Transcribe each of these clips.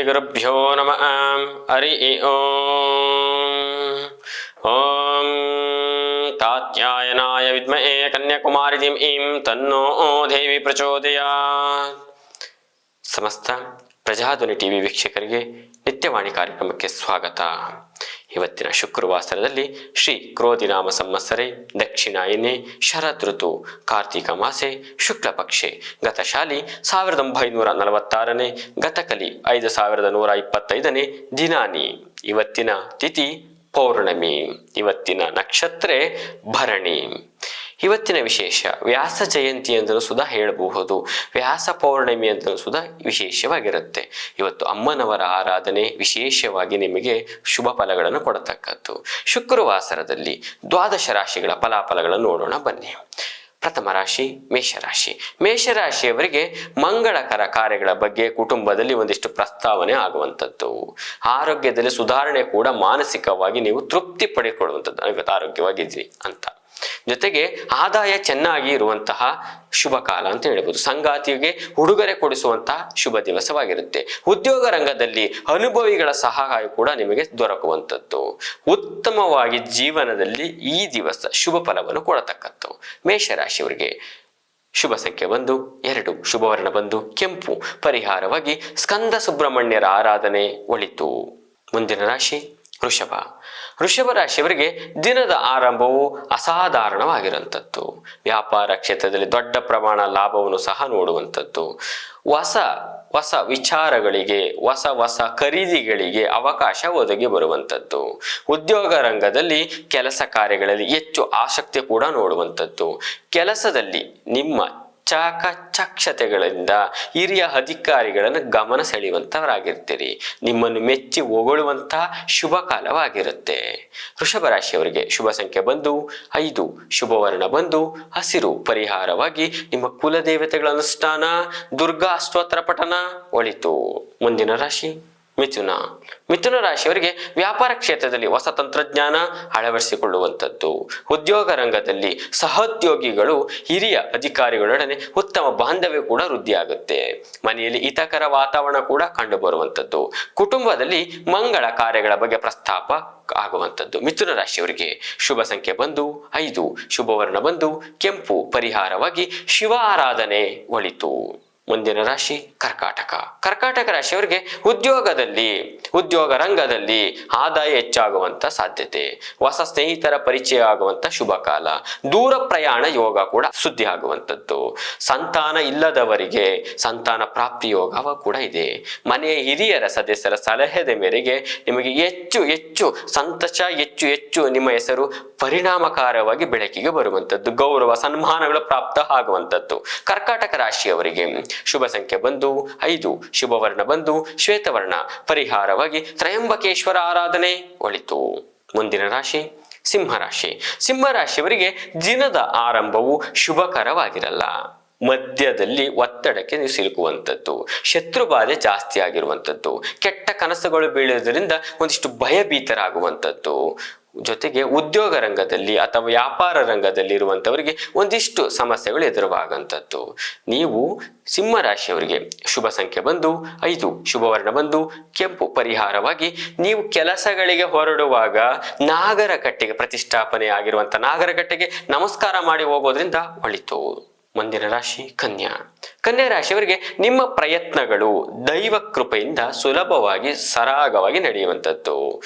ಗುರುಭ್ಯೋ ನಮಃ. ಹರಿ ಓಂ. ಓಂ ಕಾತ್ಯಾಯನಾಯ ವಿದ್ಮಹೇ ಕನ್ಯಾಕುಮಾರಿ ಧೀಮಹಿಂ ತನ್ನೋ ದೇವಿ ಪ್ರಚೋದಯಾತ್. ಸಮಸ್ತ ಪ್ರಜಾಧ್ವನಿ ಟಿವಿ ವೀಕ್ಷಕರಿಗೆ ನಿತ್ಯವಾಣಿ ಕಾರ್ಯಕ್ರಮಕ್ಕೆ ಸ್ವಾಗತ. ಇವತ್ತಿನ ಶುಕ್ರವಾಸರದಲ್ಲಿ ಶ್ರೀ ಕ್ರೋಧಿನಾಮ ಸಂವತ್ಸರೆ ದಕ್ಷಿಣಾಯನೆ ಶರದ್ ಋತು ಕಾರ್ತಿಕ ಮಾಸೆ ಶುಕ್ಲ ಪಕ್ಷೆ ಗತಶಾಲಿ 1946ನೇ ಗತಕಲಿ 5125ನೇ ದಿನಾನಿ. ಇವತ್ತಿನ ತಿಥಿ ಪೌರ್ಣಮಿ. ಇವತ್ತಿನ ನಕ್ಷತ್ರ ಭರಣಿ. ಇವತ್ತಿನ ವಿಶೇಷ ವ್ಯಾಸ ಜಯಂತಿ ಅಂತಲೂ ಸುಧಾ ಹೇಳಬಹುದು, ವ್ಯಾಸ ಪೌರ್ಣಮಿ ಅಂತಲೂ ಸುಧಾ ವಿಶೇಷವಾಗಿರುತ್ತೆ. ಇವತ್ತು ಅಮ್ಮನವರ ಆರಾಧನೆ ವಿಶೇಷವಾಗಿ ನಿಮಗೆ ಶುಭ ಫಲಗಳನ್ನು ಕೊಡತಕ್ಕದ್ದು. ಶುಕ್ರವಾಸರದಲ್ಲಿ ದ್ವಾದಶ ರಾಶಿಗಳ ಫಲಾಫಲಗಳನ್ನು ನೋಡೋಣ ಬನ್ನಿ. ಪ್ರಥಮ ರಾಶಿ ಮೇಷರಾಶಿ. ಮೇಷರಾಶಿಯವರಿಗೆ ಮಂಗಳಕರ ಕಾರ್ಯಗಳ ಬಗ್ಗೆ ಕುಟುಂಬದಲ್ಲಿ ಒಂದಿಷ್ಟು ಪ್ರಸ್ತಾವನೆ ಆಗುವಂಥದ್ದು. ಆರೋಗ್ಯದಲ್ಲಿ ಸುಧಾರಣೆ ಕೂಡ, ಮಾನಸಿಕವಾಗಿ ನೀವು ತೃಪ್ತಿ ಪಡೆದುಕೊಳ್ಳುವಂಥದ್ದು. ಇವತ್ತು ಆರೋಗ್ಯವಾಗಿದ್ದೀರಿ ಅಂತ. ಜೊತೆಗೆ ಆದಾಯ ಚೆನ್ನಾಗಿ ಇರುವಂತಹ ಶುಭ ಕಾಲ ಅಂತ ಹೇಳ್ಬೋದು. ಸಂಗಾತಿಗೆ ಉಡುಗೊರೆ ಕೊಡಿಸುವಂತಹ ಶುಭ ದಿವಸವಾಗಿರುತ್ತೆ. ಉದ್ಯೋಗ ರಂಗದಲ್ಲಿ ಅನುಭವಿಗಳ ಸಹಾಯ ಕೂಡ ನಿಮಗೆ ದೊರಕುವಂಥದ್ದು. ಉತ್ತಮವಾಗಿ ಜೀವನದಲ್ಲಿ ಈ ದಿವಸ ಶುಭ ಫಲವನ್ನು ಕೊಡತಕ್ಕದ್ದು. ಮೇಷರಾಶಿಯವರಿಗೆ ಶುಭ ಸಂಖ್ಯೆ ಬಂದು 2, ಶುಭವರ್ಣ ಬಂದು ಕೆಂಪು, ಪರಿಹಾರವಾಗಿ ಸ್ಕಂದ ಸುಬ್ರಹ್ಮಣ್ಯರ ಆರಾಧನೆ ಒಳಿತು. ಮುಂದಿನ ರಾಶಿ ವೃಷಭ. ವೃಷಭ ರಾಶಿಯವರಿಗೆ ದಿನದ ಆರಂಭವು ಅಸಾಧಾರಣವಾಗಿರುವಂಥದ್ದು. ವ್ಯಾಪಾರ ಕ್ಷೇತ್ರದಲ್ಲಿ ದೊಡ್ಡ ಪ್ರಮಾಣ ಲಾಭವನ್ನು ಸಹ ನೋಡುವಂಥದ್ದು. ಹೊಸ ವಿಚಾರಗಳಿಗೆ, ಹೊಸ ಖರೀದಿಗಳಿಗೆ ಅವಕಾಶ ಒದಗಿ ಬರುವಂಥದ್ದು. ಉದ್ಯೋಗ ರಂಗದಲ್ಲಿ ಕೆಲಸ ಕಾರ್ಯಗಳಲ್ಲಿ ಹೆಚ್ಚು ಆಸಕ್ತಿ ಕೂಡ ನೋಡುವಂಥದ್ದು. ಕೆಲಸದಲ್ಲಿ ನಿಮ್ಮ ಚಾಕಚಕ್ಯತೆಗಳಿಂದ ಹಿರಿಯ ಅಧಿಕಾರಿಗಳನ್ನು ಗಮನ ಸೆಳೆಯುವಂತವರಾಗಿರ್ತೀರಿ. ನಿಮ್ಮನ್ನು ಮೆಚ್ಚಿ ಹೊಗಳುವಂತಹ ಶುಭ ಕಾಲವಾಗಿರುತ್ತೆ. ವೃಷಭ ರಾಶಿಯವರಿಗೆ ಶುಭ ಸಂಖ್ಯೆ ಬಂದು 5, ಶುಭವರ್ಣ ಬಂದು ಹಸಿರು, ಪರಿಹಾರವಾಗಿ ನಿಮ್ಮ ಕುಲದೇವತೆಗಳ ಅನುಷ್ಠಾನ, ದುರ್ಗಾ ಸ್ತೋತ್ರ ಪಠನ ಒಳಿತು. ಮುಂದಿನ ರಾಶಿ ಮಿಥುನ. ಮಿಥುನ ರಾಶಿಯವರಿಗೆ ವ್ಯಾಪಾರ ಕ್ಷೇತ್ರದಲ್ಲಿ ಹೊಸ ತಂತ್ರಜ್ಞಾನ ಅಳವಡಿಸಿಕೊಳ್ಳುವಂಥದ್ದು. ಉದ್ಯೋಗ ರಂಗದಲ್ಲಿ ಸಹೋದ್ಯೋಗಿಗಳು, ಹಿರಿಯ ಅಧಿಕಾರಿಗಳೊಡನೆ ಉತ್ತಮ ಬಾಂಧವ್ಯ ಕೂಡ ವೃದ್ಧಿಯಾಗುತ್ತೆ. ಮನೆಯಲ್ಲಿ ಹಿತಕರ ವಾತಾವರಣ ಕೂಡ ಕಂಡು ಬರುವಂಥದ್ದು. ಕುಟುಂಬದಲ್ಲಿ ಮಂಗಳ ಕಾರ್ಯಗಳ ಬಗ್ಗೆ ಪ್ರಸ್ತಾಪ ಆಗುವಂಥದ್ದು. ಮಿಥುನ ರಾಶಿಯವರಿಗೆ ಶುಭ ಸಂಖ್ಯೆ ಬಂದು 5, ಶುಭವರ್ಣ ಬಂದು ಕೆಂಪು, ಪರಿಹಾರವಾಗಿ ಶಿವ ಆರಾಧನೆ ಒಳಿತು. ಮುಂದಿನ ರಾಶಿ ಕರ್ಕಾಟಕ. ಕರ್ಕಾಟಕ ರಾಶಿಯವರಿಗೆ ಉದ್ಯೋಗ ರಂಗದಲ್ಲಿ ಆದಾಯ ಹೆಚ್ಚಾಗುವಂತ ಸಾಧ್ಯತೆ. ಹೊಸ ಸ್ನೇಹಿತರ ಪರಿಚಯ ಆಗುವಂತ ಶುಭ ಕಾಲ. ದೂರ ಪ್ರಯಾಣ ಯೋಗ ಕೂಡ ಸುದ್ದಿ ಆಗುವಂಥದ್ದು. ಸಂತಾನ ಇಲ್ಲದವರಿಗೆ ಸಂತಾನ ಪ್ರಾಪ್ತಿ ಯೋಗ ಕೂಡ ಇದೆ. ಮನೆಯ ಹಿರಿಯರ ಸದಸ್ಯರ ಸಲಹೆಯ ಮೇರೆಗೆ ನಿಮಗೆ ಹೆಚ್ಚು ಸಂತಸ, ಹೆಚ್ಚು ನಿಮ್ಮ ಹೆಸರು ಪರಿಣಾಮಕಾರವಾಗಿ ಬೆಳಕಿಗೆ ಬರುವಂಥದ್ದು. ಗೌರವ ಸನ್ಮಾನಗಳು ಪ್ರಾಪ್ತ ಆಗುವಂಥದ್ದು. ಕರ್ಕಾಟಕ ರಾಶಿಯವರಿಗೆ ಶುಭ ಸಂಖ್ಯೆ ಬಂದು 5, ಶುಭವರ್ಣ ಬಂದು ಶ್ವೇತವರ್ಣ, ಪರಿಹಾರವಾಗಿ ತ್ರಯಂಬಕೇಶ್ವರ ಆರಾಧನೆ ಒಳಿತು. ಮುಂದಿನ ರಾಶಿ ಸಿಂಹರಾಶಿ. ಸಿಂಹರಾಶಿಯವರಿಗೆ ದಿನದ ಆರಂಭವು ಶುಭಕರವಾಗಿರಲ್ಲ. ಮಧ್ಯದಲ್ಲಿ ಒತ್ತಡಕ್ಕೆ ನೀವು ಸಿಲುಕುವಂಥದ್ದು. ಶತ್ರು ಬಾಧೆ ಜಾಸ್ತಿ ಆಗಿರುವಂಥದ್ದು. ಕೆಟ್ಟ ಕನಸುಗಳು ಬೀಳುವುದರಿಂದ ಒಂದಿಷ್ಟು ಭಯಭೀತರಾಗುವಂಥದ್ದು. ಜೊತೆಗೆ ಉದ್ಯೋಗ ರಂಗದಲ್ಲಿ ಅಥವಾ ವ್ಯಾಪಾರ ರಂಗದಲ್ಲಿ ಇರುವಂಥವರಿಗೆ ಒಂದಿಷ್ಟು ಸಮಸ್ಯೆಗಳು ಎದುರುವಾಗಂಥದ್ದು. ನೀವು ಸಿಂಹರಾಶಿಯವರಿಗೆ ಶುಭ ಸಂಖ್ಯೆ ಬಂದು 5, ಶುಭವರ್ಣ ಬಂದು ಕೆಂಪು, ಪರಿಹಾರವಾಗಿ ನೀವು ಕೆಲಸಗಳಿಗೆ ಹೊರಡುವಾಗ ನಾಗರಕಟ್ಟೆಗೆ, ಪ್ರತಿಷ್ಠಾಪನೆ ಆಗಿರುವಂಥ ನಾಗರಕಟ್ಟೆಗೆ ನಮಸ್ಕಾರ ಮಾಡಿ ಹೋಗೋದ್ರಿಂದ ಒಳಿತು. ಮುಂದಿನ ರಾಶಿ ಕನ್ಯಾ. ಕನ್ಯಾ ರಾಶಿಯವರಿಗೆ ನಿಮ್ಮ ಪ್ರಯತ್ನಗಳು ದೈವ ಕೃಪೆಯಿಂದ ಸುಲಭವಾಗಿ ಸರಾಗವಾಗಿ ನಡೆಯುವಂಥದ್ದು.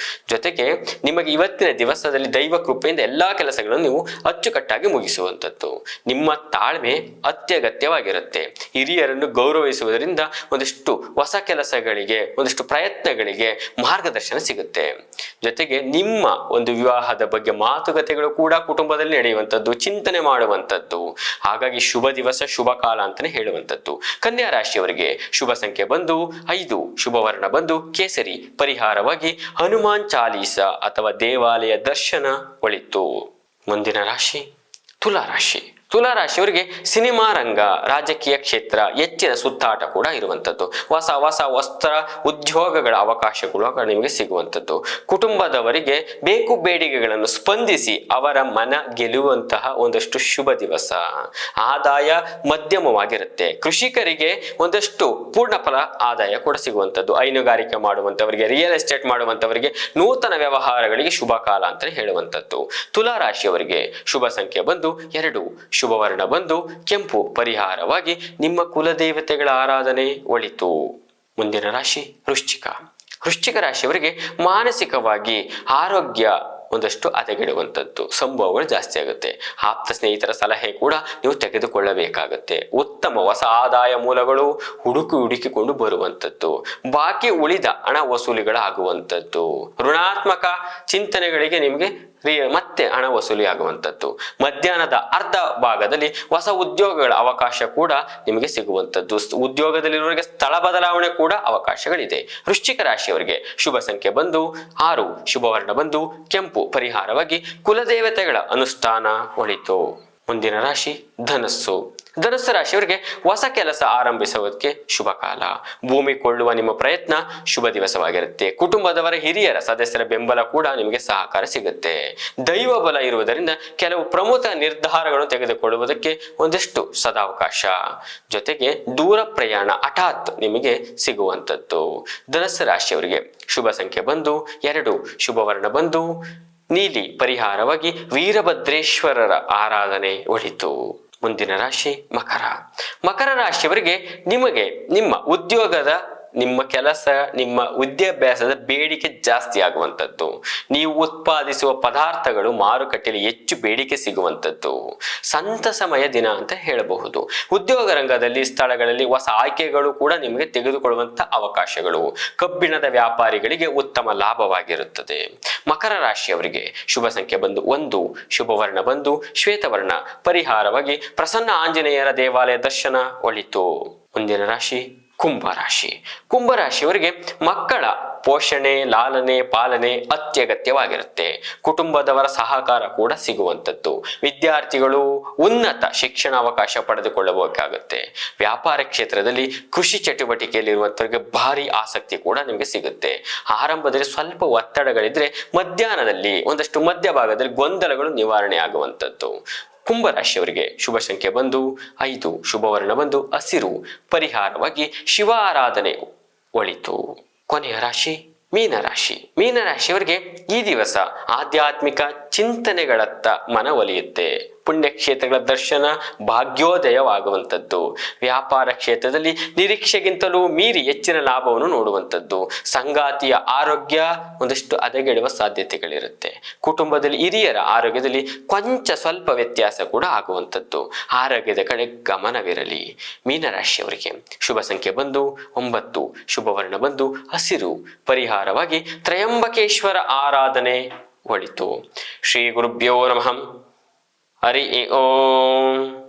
ಜೊತೆಗೆ ನಿಮಗೆ ಇವತ್ತಿನ ದಿವಸದಲ್ಲಿ ದೈವ ಕೃಪೆಯಿಂದ ಎಲ್ಲಾ ಕೆಲಸಗಳನ್ನು ನೀವು ಅಚ್ಚುಕಟ್ಟಾಗಿ ಮುಗಿಸುವಂಥದ್ದು. ನಿಮ್ಮ ತಾಳ್ಮೆ ಅತ್ಯಗತ್ಯವಾಗಿರುತ್ತೆ. ಹಿರಿಯರನ್ನು ಗೌರವಿಸುವುದರಿಂದ ಒಂದಿಷ್ಟು ಹೊಸ ಕೆಲಸಗಳಿಗೆ, ಒಂದಿಷ್ಟು ಪ್ರಯತ್ನಗಳಿಗೆ ಮಾರ್ಗದರ್ಶನ ಸಿಗುತ್ತೆ. ಜೊತೆಗೆ ನಿಮ್ಮ ಒಂದು ವಿವಾಹದ ಬಗ್ಗೆ ಮಾತುಕತೆಗಳು ಕೂಡ ಕುಟುಂಬದಲ್ಲಿ ನಡೆಯುವಂಥದ್ದು, ಚಿಂತನೆ ಮಾಡುವಂಥದ್ದು. ಹಾಗಾಗಿ ಶುಭ ದಿವಸ, ಶುಭ ಕಾಲ ಅಂತಾನೆ ಹೇಳುವಂಥದ್ದು. ಕನ್ಯಾ ರಾಶಿಯವರಿಗೆ ಶುಭ ಸಂಖ್ಯೆ ಬಂದು 5, ಶುಭವರ್ಣ ಬಂದು ಕೇಸರಿ, ಪರಿಹಾರವಾಗಿ ಹನುಮಾನ್ ಚಾಲೀಸ ಅಥವಾ ದೇವಾಲಯ ದರ್ಶನ ಒಳಿತು. ಮುಂದಿನ ರಾಶಿ ತುಲಾ ರಾಶಿ. ತುಲಾ ರಾಶಿಯವರಿಗೆ ಸಿನಿಮಾ ರಂಗ, ರಾಜಕೀಯ ಕ್ಷೇತ್ರ, ಹೆಚ್ಚಿನ ಸುತ್ತಾಟ ಕೂಡ ಇರುವಂಥದ್ದು. ಹೊಸ ಹೊಸ ವಸ್ತ್ರ ಉದ್ಯೋಗಗಳ ಅವಕಾಶಗಳು ನಿಮಗೆ ಸಿಗುವಂಥದ್ದು. ಕುಟುಂಬದವರಿಗೆ ಬೇಕು ಬೇಡಿಕೆಗಳನ್ನು ಸ್ಪಂದಿಸಿ ಅವರ ಮನ ಗೆಲ್ಲುವಂತಹ ಒಂದಷ್ಟು ಶುಭ ದಿವಸ. ಆದಾಯ ಮಧ್ಯಮವಾಗಿರುತ್ತೆ. ಕೃಷಿಕರಿಗೆ ಒಂದಷ್ಟು ಪೂರ್ಣ ಫಲ ಆದಾಯ ಕೂಡ ಸಿಗುವಂಥದ್ದು. ಹೈನುಗಾರಿಕೆ ಮಾಡುವಂಥವರಿಗೆ, ರಿಯಲ್ ಎಸ್ಟೇಟ್ ಮಾಡುವಂಥವರಿಗೆ, ನೂತನ ವ್ಯವಹಾರಗಳಿಗೆ ಶುಭ ಕಾಲ ಅಂತ ಹೇಳುವಂಥದ್ದು. ತುಲಾ ರಾಶಿಯವರಿಗೆ ಶುಭ ಸಂಖ್ಯೆ ಬಂದು 2, ಶುಭವರ್ಣ ಬಂದು ಕೆಂಪು. ಪರಿಹಾರವಾಗಿ ನಿಮ್ಮ ಕುಲದೇವತೆಗಳ ಆರಾಧನೆ ಒಳಿತು. ಮುಂದಿನ ರಾಶಿ ವೃಶ್ಚಿಕ. ವೃಶ್ಚಿಕ ರಾಶಿಯವರಿಗೆ ಮಾನಸಿಕವಾಗಿ ಆರೋಗ್ಯ ಒಂದಷ್ಟು ಹದಗೆಡುವಂಥದ್ದು, ಸಂಭವಗಳು ಜಾಸ್ತಿ ಆಗುತ್ತೆ. ಆಪ್ತ ಸ್ನೇಹಿತರ ಸಲಹೆ ಕೂಡ ನೀವು ತೆಗೆದುಕೊಳ್ಳಬೇಕಾಗತ್ತೆ. ಉತ್ತಮ ಹೊಸ ಆದಾಯ ಮೂಲಗಳು ಹುಡುಕಿಕೊಂಡು ಬರುವಂಥದ್ದು. ಬಾಕಿ ಉಳಿದ ಹಣ ವಸೂಲಿಗಳಾಗುವಂಥದ್ದು. ಋಣಾತ್ಮಕ ಚಿಂತನೆಗಳಿಗೆ ನಿಮಗೆ ಮತ್ತೆ ಹಣ ವಸೂಲಿ ಆಗುವಂಥದ್ದು. ಮಧ್ಯಾಹ್ನದ ಅರ್ಧ ಭಾಗದಲ್ಲಿ ಹೊಸ ಉದ್ಯೋಗಗಳ ಅವಕಾಶ ಕೂಡ ನಿಮಗೆ ಸಿಗುವಂಥದ್ದು. ಉದ್ಯೋಗದಲ್ಲಿರುವವರಿಗೆ ಸ್ಥಳ ಬದಲಾವಣೆ ಕೂಡ ಅವಕಾಶಗಳಿದೆ. ವೃಶ್ಚಿಕ ರಾಶಿಯವರಿಗೆ ಶುಭ ಸಂಖ್ಯೆ ಬಂದು 6, ಶುಭವರ್ಣ ಬಂದು ಕೆಂಪು. ಪರಿಹಾರವಾಗಿ ಕುಲದೇವತೆಗಳ ಅನುಷ್ಠಾನ ಒಳಿತು. ಮುಂದಿನ ರಾಶಿ ಧನಸ್ಸು. ಧನಸ್ಸು ರಾಶಿಯವರಿಗೆ ಹೊಸ ಕೆಲಸ ಆರಂಭಿಸೋದಕ್ಕೆ ಶುಭ ಕಾಲ. ಭೂಮಿ ಕೊಳ್ಳುವ ನಿಮ್ಮ ಪ್ರಯತ್ನ ಶುಭ ದಿವಸವಾಗಿರುತ್ತೆ. ಕುಟುಂಬದವರ ಹಿರಿಯರ ಸದಸ್ಯರ ಬೆಂಬಲ ಕೂಡ ನಿಮಗೆ ಸಹಕಾರ ಸಿಗುತ್ತೆ. ದೈವ ಬಲ ಇರುವುದರಿಂದ ಕೆಲವು ಪ್ರಮುಖ ನಿರ್ಧಾರಗಳನ್ನು ತೆಗೆದುಕೊಳ್ಳುವುದಕ್ಕೆ ಒಂದಷ್ಟು ಸದಾವಕಾಶ. ಜೊತೆಗೆ ದೂರ ಪ್ರಯಾಣ ಹಠಾತ್ ನಿಮಗೆ ಸಿಗುವಂಥದ್ದು. ಧನಸ್ಸು ರಾಶಿಯವರಿಗೆ ಶುಭ ಸಂಖ್ಯೆ ಬಂದು 2, ಶುಭವರ್ಣ ಬಂದು ನೀಲಿ. ಪರಿಹಾರವಾಗಿ ವೀರಭದ್ರೇಶ್ವರರ ಆರಾಧನೆ ಒಳಿತು. ಮುಂದಿನ ರಾಶಿ ಮಕರ. ಮಕರ ರಾಶಿಯವರಿಗೆ ನಿಮಗೆ ನಿಮ್ಮ ಉದ್ಯೋಗದ, ನಿಮ್ಮ ಕೆಲಸ, ನಿಮ್ಮ ವಿದ್ಯಾಭ್ಯಾಸದ ಬೇಡಿಕೆ ಜಾಸ್ತಿ ಆಗುವಂಥದ್ದು. ನೀವು ಉತ್ಪಾದಿಸುವ ಪದಾರ್ಥಗಳು ಮಾರುಕಟ್ಟೆಯಲ್ಲಿ ಹೆಚ್ಚು ಬೇಡಿಕೆ ಸಿಗುವಂಥದ್ದು. ಸಂತಸಮಯ ದಿನ ಅಂತ ಹೇಳಬಹುದು. ಉದ್ಯೋಗ ರಂಗದಲ್ಲಿ, ಸ್ಥಳಗಳಲ್ಲಿ ಹೊಸ ಆಯ್ಕೆಗಳು ಕೂಡ ನಿಮಗೆ ತೆಗೆದುಕೊಳ್ಳುವಂಥ ಅವಕಾಶಗಳು. ಕಬ್ಬಿಣದ ವ್ಯಾಪಾರಿಗಳಿಗೆ ಉತ್ತಮ ಲಾಭವಾಗಿರುತ್ತದೆ. ಮಕರ ರಾಶಿಯವರಿಗೆ ಶುಭ ಸಂಖ್ಯೆ ಬಂದು 1, ಶುಭವರ್ಣ ಬಂದು ಶ್ವೇತವರ್ಣ. ಪರಿಹಾರವಾಗಿ ಪ್ರಸನ್ನ ಆಂಜನೇಯರ ದೇವಾಲಯ ದರ್ಶನ ಒಳಿತು. ಮುಂದಿನ ರಾಶಿ ಕುಂಭರಾಶಿ. ಕುಂಭರಾಶಿಯವರಿಗೆ ಮಕ್ಕಳ ಪೋಷಣೆ, ಲಾಲನೆ, ಪಾಲನೆ ಅತ್ಯಗತ್ಯವಾಗಿರುತ್ತೆ. ಕುಟುಂಬದವರ ಸಹಕಾರ ಕೂಡ ಸಿಗುವಂಥದ್ದು. ವಿದ್ಯಾರ್ಥಿಗಳು ಉನ್ನತ ಶಿಕ್ಷಣ ಅವಕಾಶ ಪಡೆದುಕೊಳ್ಳಬೇಕಾಗುತ್ತೆ. ವ್ಯಾಪಾರ ಕ್ಷೇತ್ರದಲ್ಲಿ, ಕೃಷಿ ಚಟುವಟಿಕೆಯಲ್ಲಿರುವಂಥವ್ರಿಗೆ ಭಾರಿ ಆಸಕ್ತಿ ಕೂಡ ನಿಮಗೆ ಸಿಗುತ್ತೆ. ಆರಂಭದಲ್ಲಿ ಸ್ವಲ್ಪ ಒತ್ತಡಗಳಿದ್ರೆ ಮಧ್ಯಾಹ್ನದಲ್ಲಿ ಒಂದಷ್ಟು ಮಧ್ಯಭಾಗದಲ್ಲಿ ಗೊಂದಲಗಳು ನಿವಾರಣೆ ಆಗುವಂಥದ್ದು. ಕುಂಭರಾಶಿಯವರಿಗೆ ಶುಭ ಸಂಖ್ಯೆ ಬಂದು 5, ಶುಭವರ್ಣ ಬಂದು ಹಸಿರು. ಪರಿಹಾರವಾಗಿ ಶಿವ ಆರಾಧನೆ ಒಳಿತು. ಕೊನೆಯ ರಾಶಿ ಮೀನರಾಶಿ. ಮೀನರಾಶಿಯವರಿಗೆ ಈ ದಿವಸ ಆಧ್ಯಾತ್ಮಿಕ ಚಿಂತನೆಗಳತ್ತ ಮನ ಒಲಿಯುತ್ತೆ. ಪುಣ್ಯಕ್ಷೇತ್ರಗಳ ದರ್ಶನ ಭಾಗ್ಯೋದಯವಾಗುವಂಥದ್ದು. ವ್ಯಾಪಾರ ಕ್ಷೇತ್ರದಲ್ಲಿ ನಿರೀಕ್ಷೆಗಿಂತಲೂ ಮೀರಿ ಹೆಚ್ಚಿನ ಲಾಭವನ್ನು ನೋಡುವಂಥದ್ದು. ಸಂಗಾತಿಯ ಆರೋಗ್ಯ ಒಂದಷ್ಟು ಹದಗೆಡುವ ಸಾಧ್ಯತೆಗಳಿರುತ್ತೆ. ಕುಟುಂಬದಲ್ಲಿ ಹಿರಿಯರ ಆರೋಗ್ಯದಲ್ಲಿ ಕೊಂಚ ಸ್ವಲ್ಪ ವ್ಯತ್ಯಾಸ ಕೂಡ ಆಗುವಂಥದ್ದು. ಆರೋಗ್ಯದ ಕಡೆ ಗಮನವಿರಲಿ. ಮೀನರಾಶಿಯವರಿಗೆ ಶುಭ ಸಂಖ್ಯೆ ಬಂದು 9, ಶುಭವರ್ಣ ಬಂದು ಹಸಿರು. ಪರಿಹಾರವಾಗಿ ತ್ರಯಂಬಕೇಶ್ವರ ಆರಾಧನೆ ಒಳಿತು. ಶ್ರೀ ಗುರುಭ್ಯೋ ನಮಃ. ಹರಿ ಓಂ.